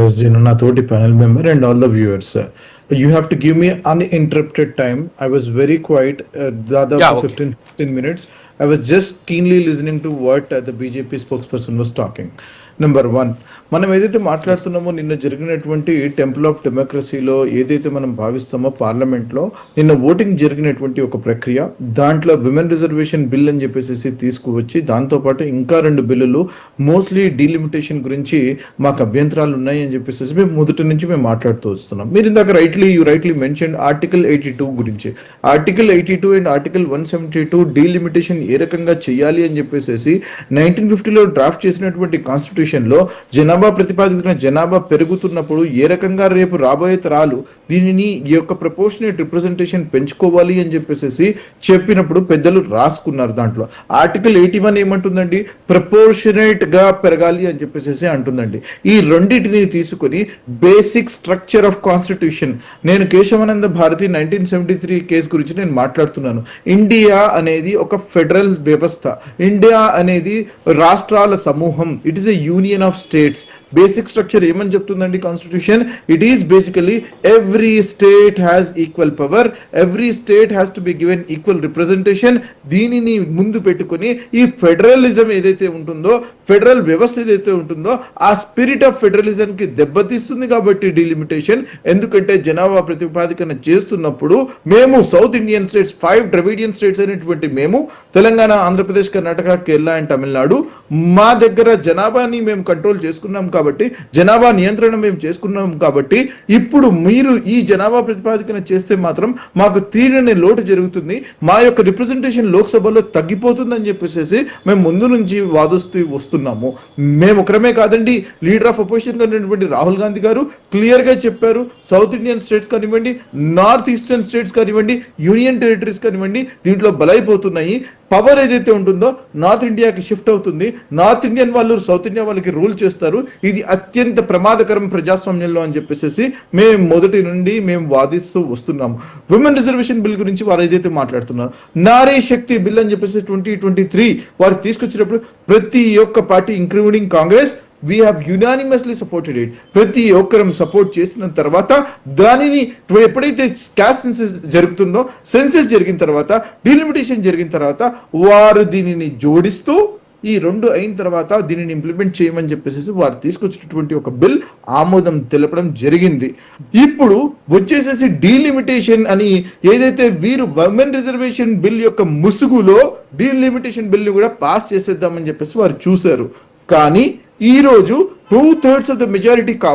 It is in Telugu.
as na toti panel member and all the viewers. You have to give me uninterrupted time. I was very quiet Yeah, for okay. 15 minutes. I was just keenly listening to what the BJP spokesperson was talking. Number 1, మనం ఏదైతే Yes. మాట్లాడుతున్నామో నిన్న జరిగినటువంటి టెంపుల్ ఆఫ్ డెమోక్రసీలో ఏదైతే మనం భావిస్తామో పార్లమెంట్లో నిన్న ఓటింగ్ జరిగినటువంటి ఒక ప్రక్రియ, దాంట్లో విమెన్ రిజర్వేషన్ బిల్ అని చెప్పేసి తీసుకువచ్చి దాంతోపాటు ఇంకా 2 బిల్లులు మోస్ట్లీ డీలిమిటేషన్ గురించి మాకు అభ్యంతరాలు ఉన్నాయి అని చెప్పేసి మేము మొదటి నుంచి మేము మాట్లాడుతూ వస్తున్నాం. మీరు ఇందాక రైట్లీ మెన్షన్ ఆర్టికల్ 82 గురించి. ఆర్టికల్ 82 అండ్ ఆర్టికల్ 172 డీలిమిటేషన్ ఏ రకంగా చేయాలి అని చెప్పేసి 1950లో డ్రాఫ్ట్ చేసినటువంటి కాన్స్టిట్యూషన్ లో జనాభా ప్రతిపాదిత జనాభా పెరుగుతున్నప్పుడు ఏ రకంగా రేపు రాబోయే తరాలు దీనిని ఈ యొక్క ప్రపోర్షనేట్ రిప్రజెంటేషన్ పెంచుకోవాలి అని చెప్పేసి చెప్పినప్పుడు పెద్దలు రాసుకున్నారు. దాంట్లో ఆర్టికల్ 81 ఏమంటుందండి, ప్రపోర్షనేట్ గా పెరగాలి అని చెప్పేసి అంటుందండి. ఈ రెండింటిని తీసుకుని బేసిక్ స్ట్రక్చర్ ఆఫ్ కాన్స్టిట్యూషన్, నేను కేశవానంద భారతి 1973 కేసు గురించి నేను మాట్లాడుతున్నాను. ఇండియా అనేది ఒక ఫెడరల్ వ్యవస్థ, ఇండియా అనేది రాష్ట్రాల సమూహం, it is a union of states. Basic structure ఏమని చెప్తుందండి constitution? It is basically every state has equal power, every state has to be given equal representation. దీనిని ముందు పెట్టుకుని ఈ ఫెడరలిజం ఏదైతే ఉంటుందో, ఫెడరల్ వ్యవస్థ ఏదైతే ఉంటుందో ఆ స్పిరిట్ ఆఫ్ ఫెడరలిజం కి దెబ్బతీస్తుంది. కాబట్టి డీలిమిటేషన్, ఎందుకంటే జనాభా ప్రతిపాదికన చేస్తున్నప్పుడు మేము south Indian states, 5 Dravidian states అనేటువంటి మేము తెలంగాణ, ఆంధ్రప్రదేశ్, కర్ణాటక, కేరళ అండ్ తమిళనాడు, మా దగ్గర జనాభాని మేము కంట్రోల్ చేసుకున్నాం కాబట్టి, జనాభా నియంత్రణ మేము చేసుకున్నాం కాబట్టి, ఇప్పుడు మీరు ఈ జనాభా ప్రతిపాదికన చేస్తే మాత్రం మాకు తీరని లోటు జరుగుతుంది, మా యొక్క రిప్రజెంటేషన్ లోక్సభలో తగ్గిపోతుందని చెప్పేసి మేము ముందు నుంచి వాదిస్తూ వస్తున్నాము. మేము ఒకరమే కాదండి, లీడర్ ఆఫ్ అపోజిషన్ ఉన్నటువంటి రాహుల్ గాంధీ గారు క్లియర్ గా చెప్పారు. సౌత్ ఇండియన్ స్టేట్స్ కానివ్వండి, నార్త్ ఈస్టర్న్ స్టేట్స్ కానివ్వండి, యూనియన్ టెరిటరీస్ కానివ్వండి, దీంట్లో బలైపోతున్నాయి. పవర్ ఏదైతే ఉంటుందో నార్త్ ఇండియాకి షిఫ్ట్ అవుతుంది, నార్త్ ఇండియన్ వాళ్ళు సౌత్ ఇండియా వాళ్ళకి రూల్ చేస్తారు. ఇది అత్యంత ప్రమాదకరం ప్రజాస్వామ్యంలో అని చెప్పేసి మేము మొదటి నుండి మేము వాదిస్తూ వస్తున్నాము. విమెన్ రిజర్వేషన్ బిల్ గురించి వారు ఏదైతే మాట్లాడుతున్నారు, నారీ శక్తి బిల్ అని చెప్పేసి 2023 వారు తీసుకొచ్చినప్పుడు ప్రతి ఒక్క party including Congress we have unanimously supported it. ప్రతి ఒక్కరం సపోర్ట్ చేసిన తర్వాత దానిని ఎప్పుడైతే క్యాస్ట్ సెన్సస్ జరుగుతుందో, సెన్సస్ జరిగిన తర్వాత, డీలిమిటేషన్ జరిగిన తర్వాత వారు దీనిని జోడిస్తూ ఈ 2 అయిన తర్వాత దీనిని ఇంప్లిమెంట్ చేయమని చెప్పేసి వారు తీసుకొచ్చినటువంటి ఒక బిల్ ఆమోదం తెలపడం జరిగింది. ఇప్పుడు వచ్చేసేసి డీలిమిటేషన్ అని ఏదైతే వీరు విమెన్ రిజర్వేషన్ బిల్ యొక్క ముసుగులో డీలిమిటేషన్ బిల్ కూడా పాస్ చేసేద్దామని చెప్పేసి వారు చూశారు. కానీ ఈ రోజు 2/3 ఆఫ్ ద మెజారిటీ కావాలి